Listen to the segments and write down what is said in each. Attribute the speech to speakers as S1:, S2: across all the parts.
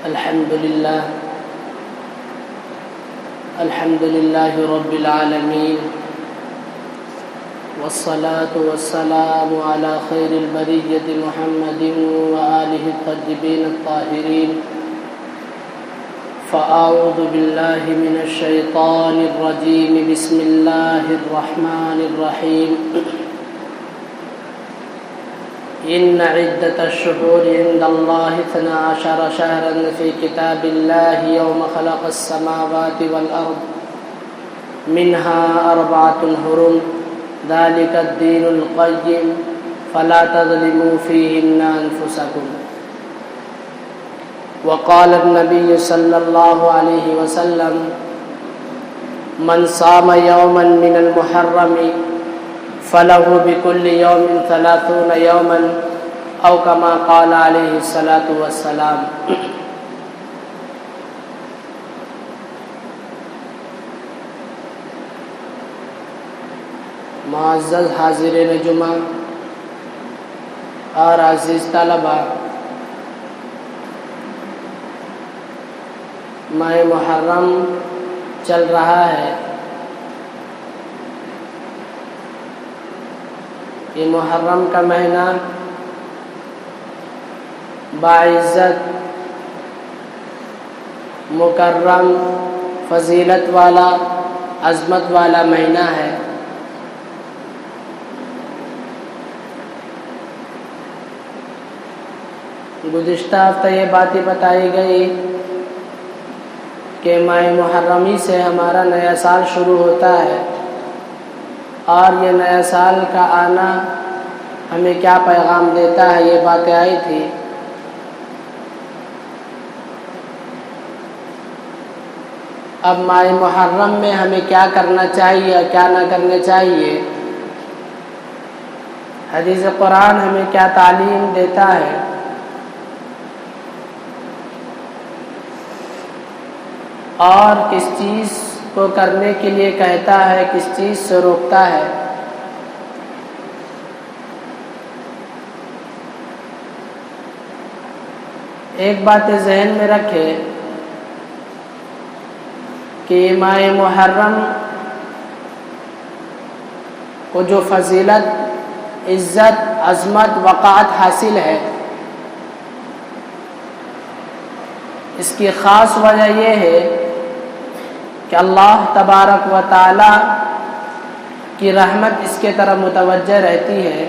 S1: الحمد لله رب العالمين، والصلاة والسلام على خير البرية محمد وآله الطيبين الطاهرين. فأعوذ بالله من الشيطان الرجيم. بسم الله الرحمن الرحيم. إن عدة الشهور عند الله 12 شهرا في كتاب الله يوم خلق السماوات والأرض منها 4 حرم ذلك الدين القيم فلا تظلموا فيهن أنفسكم. وقال النبي صلى الله عليه وسلم: من صام يوما من المحرم فله بكل يوم 30 يوما أو كما قال عليه الصلاة والسلام. معزز حاضرین جمعہ اور عزیز طلبہ، ماہ محرم چل رہا ہے. یہ محرم کا مہینہ باعزت، مکرم، فضیلت والا، عظمت والا مہینہ ہے. گزشتہ ہفتہ یہ باتیں بتائی گئی کہ ماہ محرمی سے ہمارا نیا سال شروع ہوتا ہے، اور یہ نیا سال کا آنا ہمیں کیا پیغام دیتا ہے، یہ باتیں آئی تھی. اب ماہ محرم میں ہمیں کیا کرنا چاہیے اور کیا نہ کرنا چاہیے، حدیث قرآن ہمیں کیا تعلیم دیتا ہے، اور کس چیز کو کرنے کے لیے کہتا ہے، کس چیز سے روکتا ہے. ایک بات ذہن میں رکھے کہ ماہ محرم کو جو فضیلت، عزت، عظمت، وقعت حاصل ہے، اس کی خاص وجہ یہ ہے کہ اللہ تبارک و تعالی کی رحمت اس کے طرف متوجہ رہتی ہے.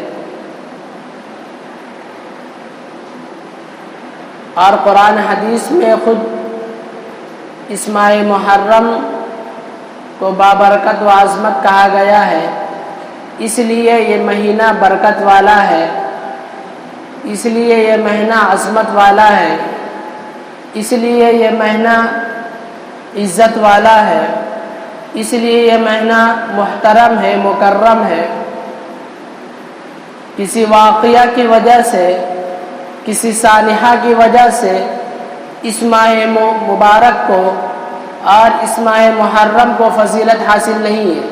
S1: اور قرآن حدیث میں خود اس ماہ محرم کو بابرکت و عظمت کہا گیا ہے، اس لیے یہ مہینہ برکت والا ہے، اس لیے یہ مہینہ عظمت والا ہے، اس لیے یہ مہینہ عزت والا ہے، اس لیے یہ مہینہ محترم ہے، مکرم ہے. کسی واقعہ کی وجہ سے، کسی سانحہ کی وجہ سے اس ماہ مبارک کو اور اس ماہ محرم کو فضیلت حاصل نہیں ہے.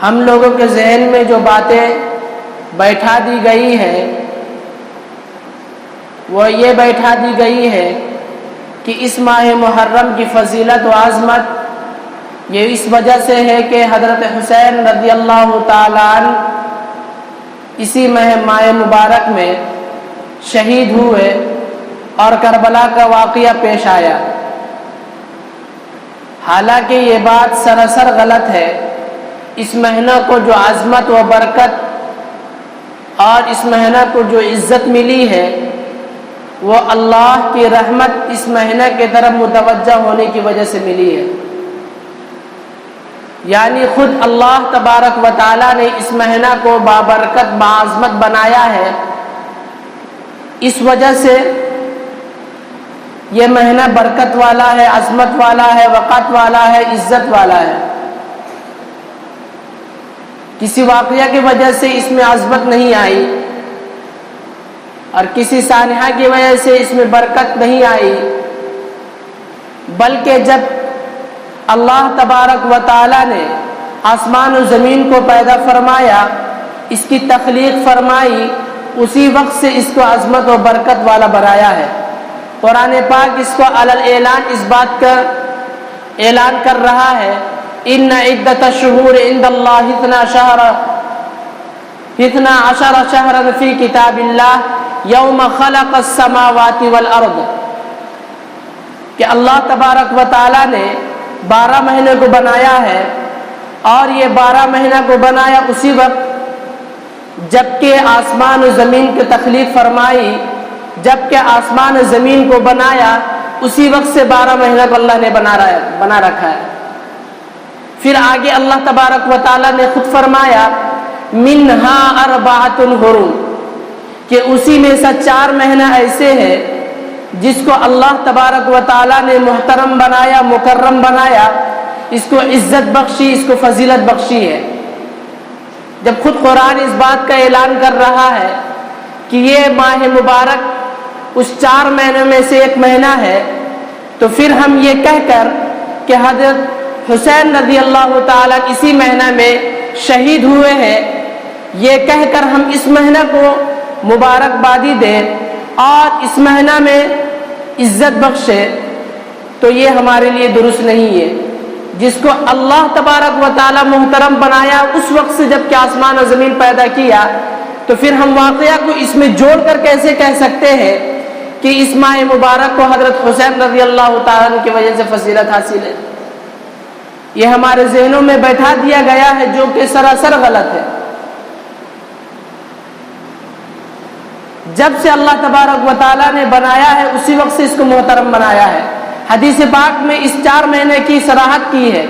S1: ہم لوگوں کے ذہن میں جو باتیں بیٹھا دی گئی ہے وہ یہ بیٹھا دی گئی ہے کہ اس ماہ محرم کی فضیلت و عظمت یہ اس وجہ سے ہے کہ حضرت حسین رضی اللہ تعالیٰ عنہ اسی ماہ مبارک میں شہید ہوئے اور کربلا کا واقعہ پیش آیا. حالانکہ یہ بات سراسر غلط ہے. اس مہینہ کو جو عظمت و برکت اور اس مہینہ کو جو عزت ملی ہے وہ اللہ کی رحمت اس مہینہ کے طرف متوجہ ہونے کی وجہ سے ملی ہے. یعنی خود اللہ تبارک و تعالی نے اس مہینہ کو بابرکت، باعظمت بنایا ہے. اس وجہ سے یہ مہینہ برکت والا ہے، عظمت والا ہے، وقت والا ہے، عزت والا ہے. کسی واقعہ کی وجہ سے اس میں عظمت نہیں آئی اور کسی سانحہ کی وجہ سے اس میں برکت نہیں آئی، بلکہ جب اللہ تبارک و تعالی نے آسمان و زمین کو پیدا فرمایا، اس کی تخلیق فرمائی، اسی وقت سے اس کو عظمت و برکت والا بنایا ہے۔ قرآن پاک اس کو علل اعلان اس بات کا اعلان کر رہا ہے، ان عدۃ الشہور عند اللہ 12 شہرا فی کتاب اللہ یوم خلق السماوات والارض، کہ اللہ تبارک و تعالیٰ نے 12 مہینے کو بنایا ہے، اور یہ 12 مہینہ کو بنایا اسی وقت جبکہ آسمان و زمین کی تخلیق فرمائی، جبکہ آسمان و زمین کو بنایا اسی وقت سے 12 مہینہ کو اللہ نے بنا رکھا ہے۔ پھر آگے اللہ تبارک و تعالیٰ نے خود فرمایا منہا اربعۃ حرم، کہ اسی میں سے 4 مہینہ ایسے ہیں جس کو اللہ تبارک و تعالیٰ نے محترم بنایا، مکرم بنایا، اس کو عزت بخشی، اس کو فضیلت بخشی ہے۔ جب خود قرآن اس بات کا اعلان کر رہا ہے کہ یہ ماہ مبارک اس 4 مہینوں میں سے ایک مہینہ ہے، تو پھر ہم یہ کہہ کر کہ حضرت حسین رضی اللہ تعالیٰ اسی مہینہ میں شہید ہوئے ہیں، یہ کہہ کر ہم اس مہینہ کو مبارکبادی دیں اور اس مہینہ میں عزت بخشے، تو یہ ہمارے لیے درست نہیں ہے۔ جس کو اللہ تبارک و تعالیٰ محترم بنایا اس وقت سے جب کہ آسمان و زمین پیدا کیا، تو پھر ہم واقعہ کو اس میں جوڑ کر کیسے کہہ سکتے ہیں کہ اس ماہ مبارک کو حضرت حسین رضی اللہ تعالیٰ کی وجہ سے فضیلت حاصل ہے؟ یہ ہمارے ذہنوں میں بیٹھا دیا گیا ہے، جو کہ سراسر غلط ہے۔ جب سے اللہ تبارک و تعالیٰ نے بنایا ہے اسی وقت سے اس کو محترم بنایا ہے۔ حدیث پاک میں اس 4 مہینے کی صراحت کی ہے۔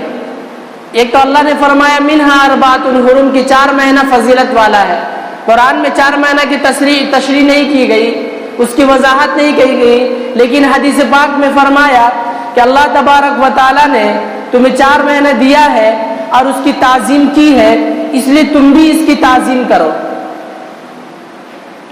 S1: ایک تو اللہ نے فرمایا منہا اربعۃ حرم کی 4 مہینہ فضیلت والا ہے۔ قرآن میں 4 مہینہ کی تشریح نہیں کی گئی، اس کی وضاحت نہیں کی گئی، لیکن حدیث پاک میں فرمایا کہ اللہ تبارک و تعالیٰ نے تمہیں 4 مہینے دیا ہے اور اس کی تعظیم کی ہے، اس لیے تم بھی اس کی تعظیم کرو۔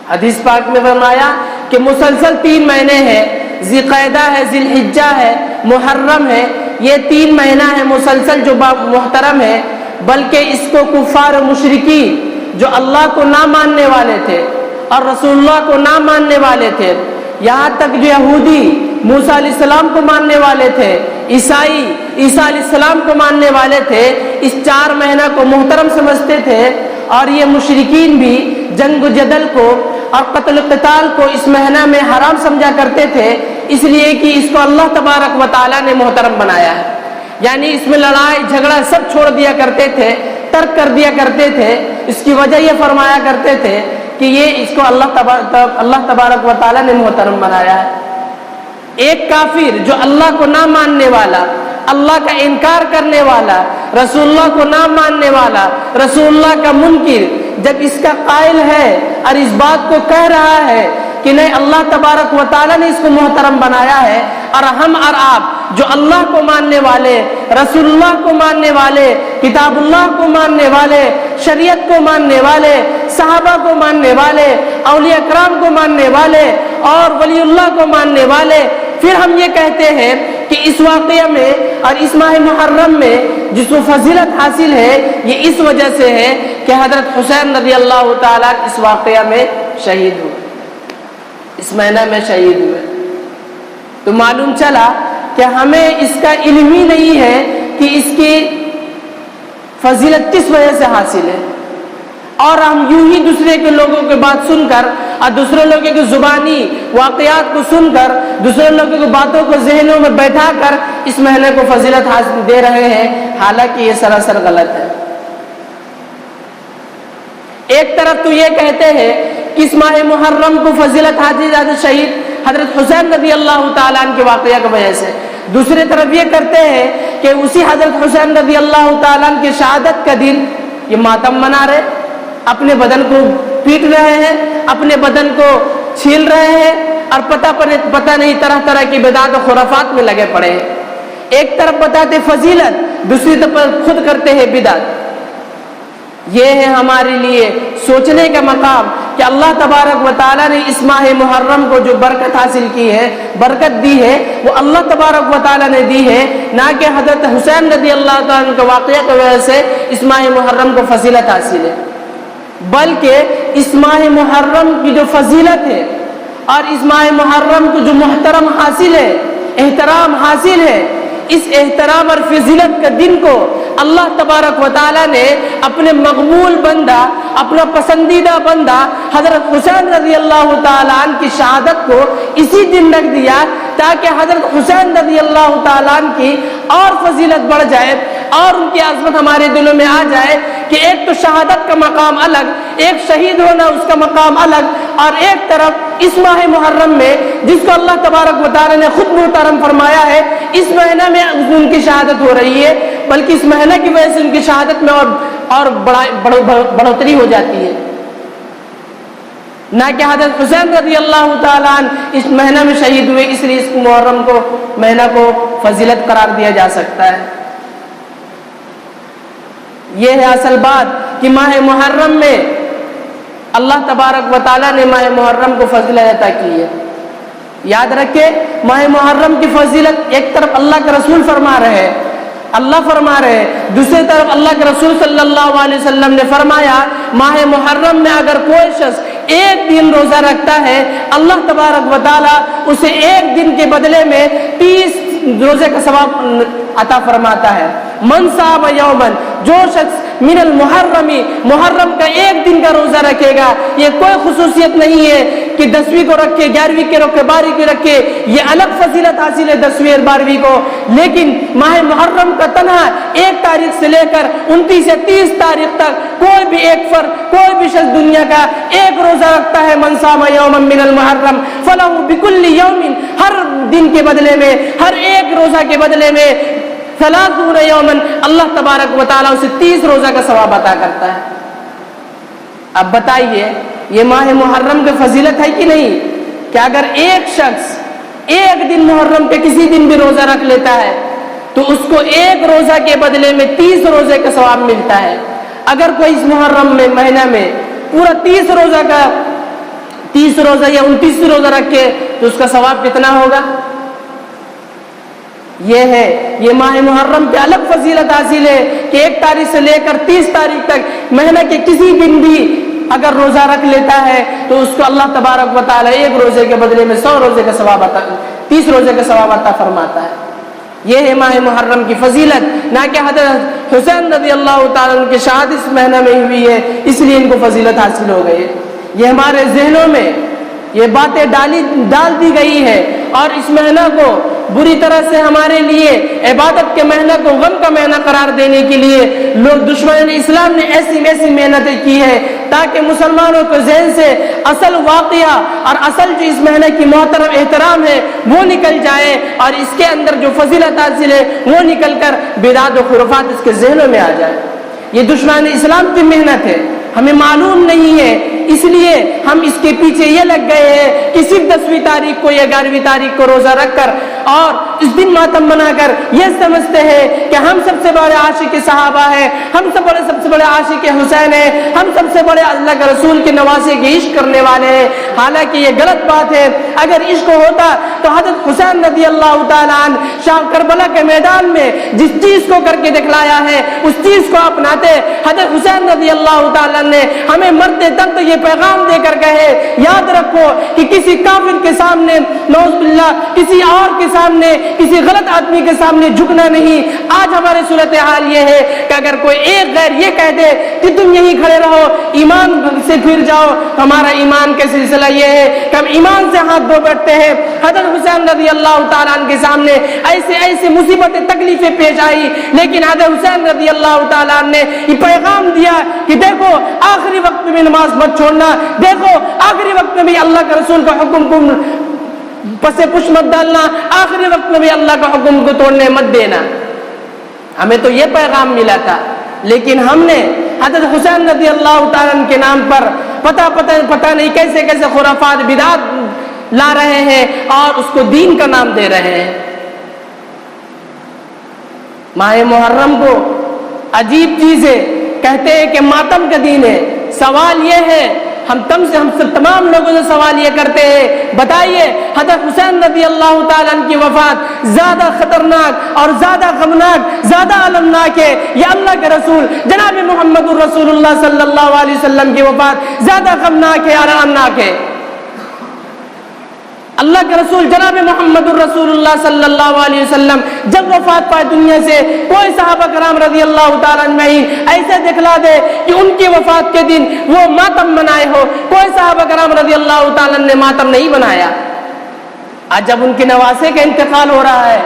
S1: حدیث پاک میں فرمایا کہ مسلسل 3 مہینے ہیں، ذی قعدہ ہے، ذی الحجہ ہے، محرم ہے، یہ 3 مہینہ ہے مسلسل جو محترم ہے، بلکہ اس کو کفار و مشرکی جو اللہ کو نہ ماننے والے تھے اور رسول اللہ کو نہ ماننے والے تھے، یہاں تک جو یہودی موسیٰ علیہ السلام کو ماننے والے تھے، عیسائی عیسیٰ علیہ السلام کو ماننے والے تھے، اس 4 مہینہ کو محترم سمجھتے تھے، اور یہ مشرکین بھی جنگ و جدل کو اور قتل و قتال کو اس مہینہ میں حرام سمجھا کرتے تھے، اس لیے کہ اس کو اللہ تبارک و تعالیٰ نے محترم بنایا ہے۔ یعنی اس میں لڑائی جھگڑا سب چھوڑ دیا کرتے تھے، ترک کر دیا کرتے تھے۔ اس کی وجہ یہ فرمایا کرتے تھے کہ یہ اس کو اللہ تبارک و تعالیٰ نے محترم بنایا ہے۔ ایک کافر جو اللہ کو نہ ماننے والا، اللہ کا انکار کرنے والا، رسول اللہ کو نہ ماننے والا، رسول اللہ کا منکر، جب اس کا قائل ہے اور اس بات کو کہہ رہا ہے کہ نہیں اللہ تبارک و تعالیٰ نے اس کو محترم بنایا ہے، اور ہم اور آپ جو اللہ کو ماننے والے، رسول اللہ کو ماننے والے، کتاب اللہ کو ماننے والے، شریعت کو ماننے والے، صحابہ کو ماننے والے، اولیاء کرام کو ماننے والے اور ولی اللہ کو ماننے والے، پھر ہم یہ کہتے ہیں کہ اس واقعہ میں اور اس ماہ محرم میں جس کو فضیلت حاصل ہے، یہ اس وجہ سے ہے کہ حضرت حسین رضی اللہ تعالیٰ اس واقعہ میں شہید ہوئے، اس مہینہ میں شہید ہوئے۔ تو معلوم چلا کہ ہمیں اس کا علم ہی نہیں ہے کہ اس کی فضیلت کس وجہ سے حاصل ہے، اور ہم یوں ہی دوسرے کے لوگوں کی بات سن کر اور دوسرے لوگوں کی زبانی واقعات کو سن کر، دوسرے لوگوں کی باتوں کو ذہنوں میں بیٹھا کر اس مہینے کو فضیلت حاصل دے رہے ہیں، حالانکہ یہ سراسر غلط ہے۔ ایک طرف تو یہ کہتے ہیں کہ اس ماہ محرم کو فضیلت حاصل شہید حضرت حسین رضی اللہ تعالیٰ عنہ کے واقعہ کی وجہ سے، دوسری طرف یہ کرتے ہیں کہ اسی حضرت حسین رضی اللہ تعالیٰ عنہ کی شہادت کا دن یہ ماتم منا رہے، اپنے بدن کو پیٹ رہے ہیں، اپنے بدن کو چھیل رہے ہیں، اور پتہ نہیں طرح طرح کی بدعات و خرافات میں لگے پڑے ہیں۔ ایک طرف بتاتے فضیلت، دوسری طرف خود کرتے ہیں بدعت۔ یہ ہے ہمارے لیے سوچنے کا مقام کہ اللہ تبارک و تعالیٰ نے اس ماہ محرم کو جو برکت حاصل کی ہے، برکت دی ہے، وہ اللہ تبارک و تعالیٰ نے دی ہے، نہ کہ حضرت حسین رضی اللہ تعالیٰ عنہ کے واقعہ کی وجہ سے اس ماہ محرم کو فضیلت حاصل ہے۔ بلکہ اس ماہ محرم کی جو فضیلت ہے اور اس ماہ محرم کو جو محترم حاصل ہے، احترام حاصل ہے، اس احترام اور فضیلت کے دن کو اللہ تبارک و تعالیٰ نے اپنے مقبول بندہ، اپنا پسندیدہ بندہ حضرت حسین رضی اللہ تعالیٰ عنہ کی شہادت کو اسی دن رکھ دیا تاکہ حضرت حسین رضی اللہ تعالیٰ عنہ کی اور فضیلت بڑھ جائے اور ان کی عظمت ہمارے دلوں میں آ جائے کہ ایک تو شہادت کا مقام الگ، ایک شہید ہونا اس کا مقام الگ، اور ایک طرف اس ماہ محرم میں جس کو اللہ تبارک و تعالیٰ نے خود محترم فرمایا ہے، اس مہینہ میں ان کی شہادت ہو رہی ہے، بلکہ اس مہینہ کی وجہ سے ان کی شہادت میں اور بڑھوتری ہو جاتی ہے، نہ کہ حضرت حسین رضی اللہ تعالیٰ عنہ اس مہینہ میں شہید ہوئے، اس لیے اس محرم کو مہینہ کو فضیلت قرار دیا جا سکتا ہے۔ یہ ہے اصل بات کہ ماہ محرم میں اللہ تبارک و تعالیٰ نے ماہ محرم کو فضیلت عطا کی ہے۔ یاد رکھے ماہ محرم کی فضیلت ایک طرف اللہ کے رسول فرما رہے ہیں، اللہ فرما رہے ہیں، دوسری طرف اللہ کے رسول صلی اللہ علیہ وسلم نے فرمایا ماہ محرم میں اگر کوئی شخص ایک دن روزہ رکھتا ہے، اللہ تبارک و تعالیٰ اسے ایک دن کے بدلے میں 30 روزے کا ثواب عطا فرماتا ہے۔ من صام یومن، جو شخص من المحرمی، محرم کا ایک دن کا روزہ رکھے گا، یہ کوئی خصوصیت نہیں ہے کہ 10ویں کو رکھے، 11ویں کے رکھے، 12ویں کو رکھے، یہ الگ فضیلت حاصل ہے 10ویں اور 12ویں کو، لیکن ماہ محرم کا تنہا 1 تاریخ سے لے کر 29 یا 30 تاریخ تک کوئی بھی ایک فرد، کوئی بھی شخص دنیا کا ایک روزہ رکھتا ہے، من صام یوما من المحرم فلہ بکل یوم، ہر دن کے بدلے میں، ہر ایک روزہ کے بدلے میں 30 یومن، اللہ تبارک و تعالیٰ اسے 30 روزہ کا ثواب عطا کرتا ہے۔ اب بتائیے یہ ماہ محرم کی فضیلت ہے کہ نہیں، کہ اگر ایک شخص ایک دن محرم کے کسی دن بھی روزہ رکھ لیتا ہے تو اس کو ایک روزہ کے بدلے میں 30 روزے کا ثواب ملتا ہے۔ اگر کوئی اس محرم میں مہینہ میں پورا 30 روزہ کا 30 روزہ یا 29 روزہ رکھے تو اس کا ثواب کتنا ہوگا؟ یہ ہے، یہ ماہ محرم کے الگ فضیلت حاصل ہے کہ 1 تاریخ سے لے کر 30 تاریخ تک مہینہ کے کسی دن بھی اگر روزہ رکھ لیتا ہے تو اس کو اللہ تبارک و تعالیٰ ایک روزے کے بدلے میں 100 روزے کا ثواب عطا، 30 روزے کا ثواب عطا فرماتا ہے۔ یہ ہے ماہ محرم کی فضیلت، نہ کہ حضرت حسین رضی اللہ تعالیٰ عنہ کی شہادت اس مہینہ میں ہوئی ہے اس لیے ان کو فضیلت حاصل ہو گئی ہے۔ یہ ہمارے ذہنوں میں یہ باتیں ڈال دی گئی ہے، اور اس مہینہ کو بری طرح سے ہمارے لیے عبادت کے مہینہ کو غم کا مہینہ قرار دینے کے لیے لوگ دشمنان اسلام نے ایسی محنتیں کی ہے تاکہ مسلمانوں کے ذہن سے اصل واقعہ اور اصل جو اس مہینے کی محترم احترام ہے وہ نکل جائے، اور اس کے اندر جو فضیلت حاصل ہے وہ نکل کر بدعت و خرافات اس کے ذہنوں میں آ جائے۔ یہ دشمنان اسلام کی محنت ہے، ہمیں معلوم نہیں ہے، اس لیے ہم اس کے پیچھے یہ لگ گئے ہیں کہ صرف 10ویں تاریخ کو یا 11ویں تاریخ کو روزہ رکھ کر اور اس دن ماتم منا کر یہ سمجھتے ہیں کہ ہم سب سے بڑے عاشق صحابہ ہیں، ہم سب سے بڑے عاشق حسین ہیں، ہم سب سے بڑے اللہ کے رسول کے نواسے کے عشق کرنے والے ہیں۔ حالانکہ یہ غلط بات ہے، اگر عشق ہوتا تو حضرت حسین رضی اللہ تعالیٰ عنہ شام کربلا کے میدان میں جس چیز کو کر کے دکھلایا ہے اس چیز کو اپناتے۔ حضرت حسین رضی اللہ تعالیٰ نے ہمیں مرتے تک تو یہ پیغام دے کر کہے، یاد رکھو کہ کسی کافر کے سامنے، نعوذ باللہ کسی اور کے سامنے، کسی غلط آدمی کے سامنے جھکنا نہیں۔ آج ہمارے صورتحال یہ ہے کہ اگر کوئی ایک غیر یہ کہہ دے کہ تم یہیں کھڑے رہو، ایمان سے پھر جاؤ، ہمارا ایمان کا سلسلہ یہ ہے کہ ہم ایمان سے ہاتھ دھو بیٹھتے ہیں۔ حضرت حسین رضی اللہ تعالیٰ عنہ کے سامنے ایسے مصیبتیں تکلیفیں پیش آئی، لیکن حضرت حسین رضی اللہ تعالیٰ عنہ نے یہ پیغام دیا کہ دیکھو آخری وقت میں نماز مت چھوڑنا، دیکھو آخری وقت میں بھی اللہ کے رسول کا حکم کو پس پش مت ڈالنا، آخری وقت میں بھی اللہ کا حکم کو توڑنے مت دینا۔ ہمیں تو یہ پیغام ملا تھا، لیکن ہم نے حضرت حسین رضی اللہ تعالیٰ عنہ کے نام پر پتہ نہیں کیسے خرافات بدعات لا رہے ہیں اور اس کو دین کا نام دے رہے ہیں۔ ماہ محرم کو عجیب چیز ہے، کہتے ہیں کہ ماتم کا دین ہے۔ سوال یہ ہے ہم سب تمام لوگوں سے سوال یہ کرتے ہیں، بتائیے حضرت حسین رضی اللہ تعالیٰ عنہ کی وفات زیادہ خطرناک اور زیادہ غمناک، زیادہ المناک ہے یا اللہ کے رسول جناب محمد الرسول اللہ صلی اللہ علیہ وسلم کی وفات زیادہ غمناک ہے اور المناک ہے؟ اللہ کے رسول جناب محمد الرسول اللہ صلی اللہ علیہ وسلم جب وفات پائے دنیا سے، کوئی صحابہ کرام رضی اللہ تعالیٰ عنہ ایسے دکھلا دے کہ ان کی وفات کے دن وہ ماتم منائے ہو، کوئی صحابہ کرام رضی اللہ تعالیٰ نے ماتم نہیں منایا۔ آج جب ان کے نواسے کا انتقال ہو رہا ہے،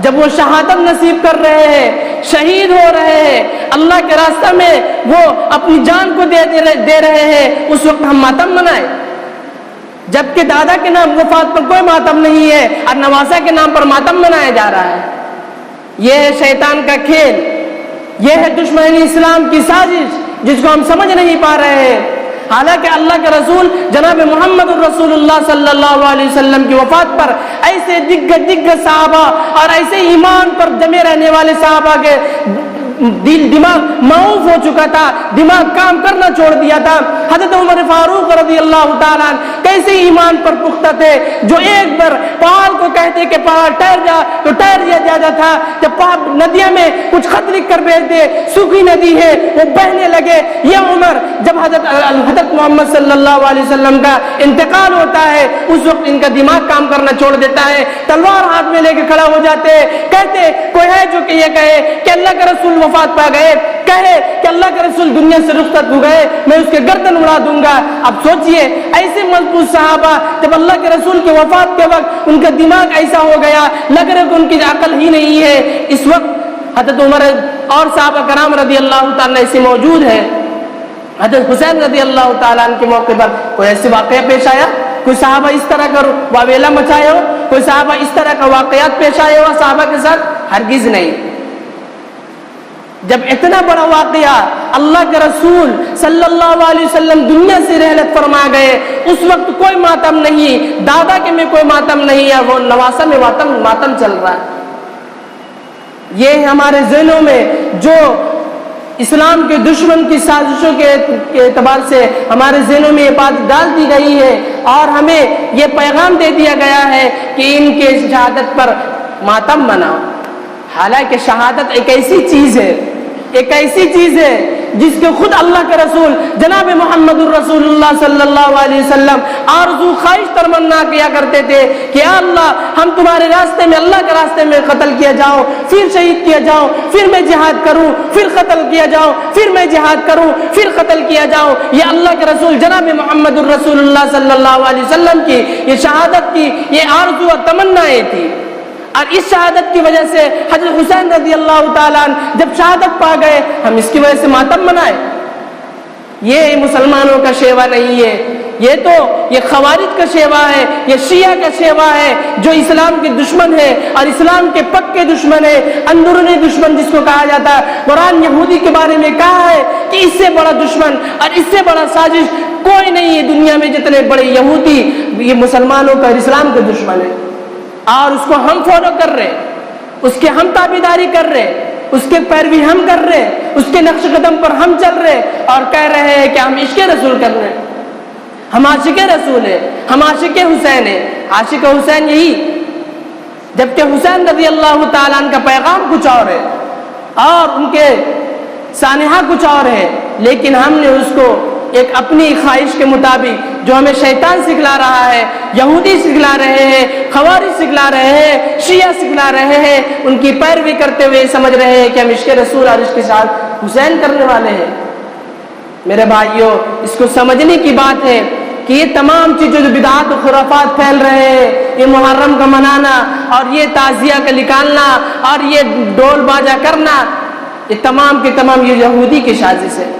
S1: جب وہ شہادت نصیب کر رہے ہیں، شہید ہو رہے ہیں، اللہ کے راستہ میں وہ اپنی جان کو دے رہے ہیں، اس وقت ہم ماتم منائے؟ جبکہ دادا کے نام وفات پر کوئی ماتم نہیں ہے اور نواسہ کے نام پر ماتم منایا جا رہا ہے۔ یہ ہے شیطان کا کھیل، یہ ہے دشمن اسلام کی سازش جس کو ہم سمجھ نہیں پا رہے ہیں۔ حالانکہ اللہ کے رسول جناب محمد الرسول اللہ صلی اللہ علیہ وسلم کی وفات پر ایسے دگّ صحابہ اور ایسے ایمان پر جمے رہنے والے صحابہ کے دماغ معوف ہو چکا تھا، دماغ کام کرنا چھوڑ دیا تھا۔ حضرت عمر فاروق رضی اللہ تعالیٰ کیسے ایمان پر پختہ تھے، جو ایک بار پہاڑ کو کہتے کہ پہاڑ ٹھہر جا تو ٹھہر جاتا تھا، جب ندیاں میں کچھ خط لکھ کر بھیج دے، سوکھی ندی ہے وہ بہنے لگے۔ یہ عمر جب حضرت محمد صلی اللہ علیہ وسلم کا انتقال ہوتا ہے اس وقت ان کا دماغ کام کرنا چھوڑ دیتا ہے، تلوار ہاتھ میں لے کے کھڑا ہو جاتے ہیں، کہتے کوئی ہے جو کہ یہ کہے کہ اللہ کے رسول وفات پا گئے، کہے کہ اللہ کے رسول دنیا سے رخصت ہو گئے، میں اس کے گردن اڑا دوں گا۔ اب سوچئے ایسے مضبوط صحابہ جب اللہ کے رسول کے وفات کے وقت ان کا دماغ ایسا ہو گیا، لگ رہا کہ ان کی عقل ہی نہیں ہے۔ اس وقت حضرت عمر اور صحابہ کرام رضی اللہ تعالیٰ ایسے موجود ہے۔ حضرت حسین رضی اللہ تعالیٰ عنہ کے موقع پر کوئی ایسے واقعہ پیش آیا، کوئی صحابہ اس طرح کا واویلا مچایا ہو، کوئی صحابہ اس طرح کا واقعات پیش آیا ہوا صحابہ کے ساتھ؟ ہرگز نہیں۔ جب اتنا بڑا واقعہ اللہ کے رسول صلی اللہ علیہ وسلم دنیا سے رحلت فرما گئے، اس وقت کوئی ماتم نہیں، دادا کے میں کوئی ماتم نہیں ہے، وہ نواسہ میں ماتم چل رہا ہے۔ یہ ہمارے ذہنوں میں جو اسلام کے دشمن کی سازشوں کے اعتبار سے ہمارے ذہنوں میں یہ بات ڈال دی گئی ہے اور ہمیں یہ پیغام دے دیا گیا ہے کہ ان کے شہادت پر ماتم مناؤ۔ حالانکہ شہادت ایک ایسی چیز ہے، ایک ایسی چیز ہے جس کے خود اللہ کے رسول جناب محمد الرسول اللہ صلی اللہ علیہ وسلم آرزو خواہش تمنا کیا کرتے تھے کہ یا اللہ ہم تمہارے راستے میں، اللہ کے راستے میں قتل کیا جاؤ، پھر شہید کیا جاؤ، پھر میں جہاد کروں، پھر قتل کیا جاؤ، پھر میں جہاد کروں، پھر قتل کیا جاؤ۔ یہ اللہ کے رسول جناب محمد الرسول اللہ صلی اللہ علیہ وسلم کی یہ شہادت کی یہ آرزو اور تمنائیں تھی، اور اس شہادت کی وجہ سے حضرت حسین رضی اللہ تعالیٰ عنہ جب شہادت پا گئے ہم اس کی وجہ سے ماتم منائے؟ یہ مسلمانوں کا شیوا نہیں ہے، یہ خوارج کا شیوا ہے، یہ شیعہ کا شیوا ہے جو اسلام کے دشمن ہے اور اسلام کے پکے دشمن ہے، اندرونی دشمن جس کو کہا جاتا ہے۔ قرآن یہودی کے بارے میں کہا ہے کہ اس سے بڑا دشمن اور اس سے بڑا سازش کوئی نہیں ہے دنیا میں، جتنے بڑے یہودی یہ مسلمانوں کا اور اسلام کے دشمن ہے، اور اس کو ہم فالو کر رہے، اس کے ہم تابعداری کر رہے، اس کے پیروی ہم کر رہے، اس کے نقش قدم پر ہم چل رہے اور کہہ رہے ہیں کہ ہم عشق رسول کر رہے ہیں، ہم عاشق رسول ہیں، ہم عاشق حسین ہیں۔ عاشق حسین یہی، جبکہ حسین رضی اللہ تعالیٰ عنہ کا پیغام کچھ اور ہے اور ان کے سانحہ کچھ اور ہے، لیکن ہم نے اس کو ایک اپنی خواہش کے مطابق جو ہمیں شیطان سکھلا رہا ہے، یہودی سکھلا رہے ہیں، خوارج سکھلا رہے ہیں، شیعہ سکھلا رہے ہیں، ان کی پیروی کرتے ہوئے سمجھ رہے ہیں کہ ہم عشق رسول اور عشق ساتھ حسین کرنے والے ہیں۔ میرے بھائیوں، اس کو سمجھنے کی بات ہے کہ یہ تمام چیزیں جو بدعات و خرافات پھیل رہے ہیں، یہ محرم کا منانا اور یہ تعزیہ کا نکالنا اور یہ ڈول باجا کرنا، یہ تمام کے تمام یہ یہودی کی سازش ہے۔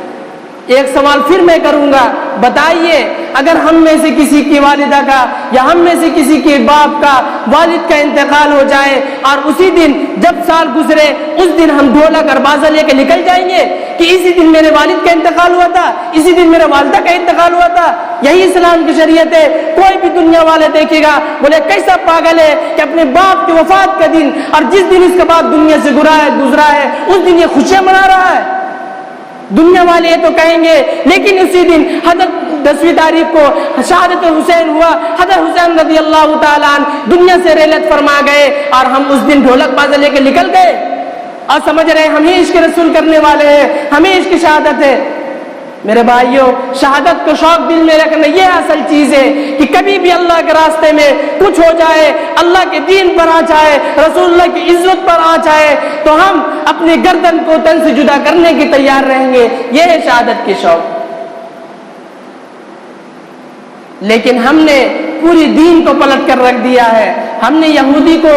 S1: ایک سوال پھر میں کروں گا، بتائیے اگر ہم میں سے کسی کی والدہ کا یا ہم میں سے کسی کے باپ کا والد کا انتقال ہو جائے اور اسی دن جب سال گزرے اس دن ہم ڈھولک اور بازا لے کے نکل جائیں گے کہ اسی دن میرے والد کا انتقال ہوا تھا، اسی دن میرے والدہ کا انتقال ہوا تھا؟ یہی اسلام کی شریعت ہے۔ کوئی بھی دنیا والے دیکھے گا بولے کیسا پاگل ہے کہ اپنے باپ کی وفات کا دن اور جس دن اس کے بعد دنیا سے گزرا ہے اس دن یہ خوشیاں منا رہا ہے۔ دنیا والے یہ تو کہیں گے، لیکن اسی دن حضرت 10ویں تاریخ کو شہادت حسین ہوا، حضرت حسین رضی اللہ تعالیٰ عنہ دنیا سے رحلت فرما گئے، اور ہم اس دن ڈھولک بازے لے کے نکل گئے اور سمجھ رہے ہیں ہم ہی عشق رسول کرنے والے ہیں، ہمیں عشق کی شہادت ہے۔ میرے بھائیوں، شہادت کو شوق دل میں رکھنا یہ اصل چیز ہے کہ کبھی بھی اللہ کے راستے میں کچھ ہو جائے، اللہ کے دین پر آ جائے، رسول اللہ کی عزت پر آ جائے، تو ہم اپنی گردن کو تن سے جدا کرنے کی تیار رہیں گے۔ یہ ہے شہادت کی شوق۔ لیکن ہم نے پوری دین کو پلٹ کر رکھ دیا ہے، ہم نے یہودی کو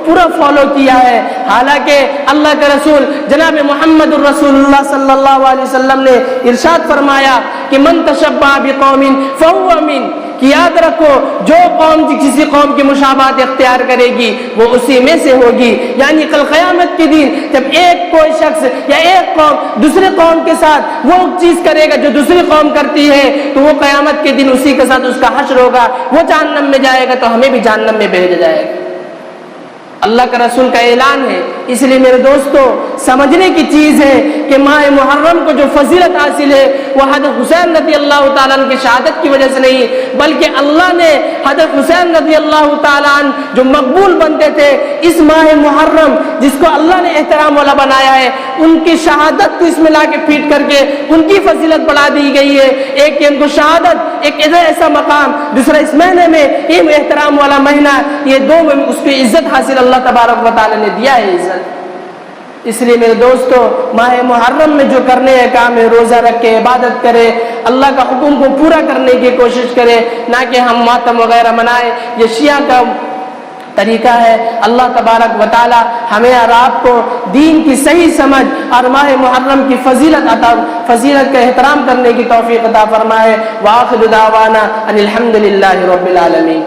S1: پورا فالو کیا ہے، حالانکہ اللہ کے رسول جناب محمد الرسول اللہ صلی اللہ علیہ وسلم نے ارشاد فرمایا کہ من تشبہ بقوم فہو من، کہ یاد رکھو جو قوم کسی قوم کی مشابہت اختیار کرے گی وہ اسی میں سے ہوگی، یعنی کل قیامت کے دن جب ایک کوئی شخص یا ایک قوم دوسرے قوم کے ساتھ وہ چیز کرے گا جو دوسری قوم کرتی ہے تو وہ قیامت کے دن اسی کے ساتھ اس کا حشر ہوگا، وہ جہنم میں جائے گا تو ہمیں بھی جہنم میں بھیجا جائے گا۔ اللہ کا رسول کا اعلان ہے۔ اس لیے میرے دوستو سمجھنے کی چیز ہے کہ ماہ محرم کو جو فضیلت حاصل ہے وہ حضرت حسین رضی اللہ تعالیٰ عنہ کی شہادت کی وجہ سے نہیں، بلکہ اللہ نے حضرت حسین رضی اللہ تعالیٰ عنہ جو مقبول بنتے تھے اس ماہ محرم جس کو اللہ نے احترام والا بنایا ہے، ان کی شہادت کو اس میں لا کے پھیٹ کر کے ان کی فضیلت بڑھا دی گئی ہے۔ ایک کہ ان کو شہادت، ایک ایسا مقام، دوسرا اس مہینے میں یہ احترام والا مہینہ، یہ دو میں اس کی عزت حاصل اللہ تبارک و تعالی نے دیا ہے عزت۔ اس لیے میرے دوستو ماہ محرم میں جو کرنے ہیں کام ہے، روزہ رکھ کے عبادت کرے، اللہ کا حکم کو پورا کرنے کی کوشش کرے، نہ کہ ہم ماتم وغیرہ منائے۔ یہ شیعہ کا طریقہ ہے۔ اللہ تبارک و تعالی ہمیں اور آپ کو دین کی صحیح سمجھ اور ماہ محرم کی فضیلت کا احترام کرنے کی توفیق عطا فرمائے۔ وآخر دعوانا ان الحمد للہ رب العالمین۔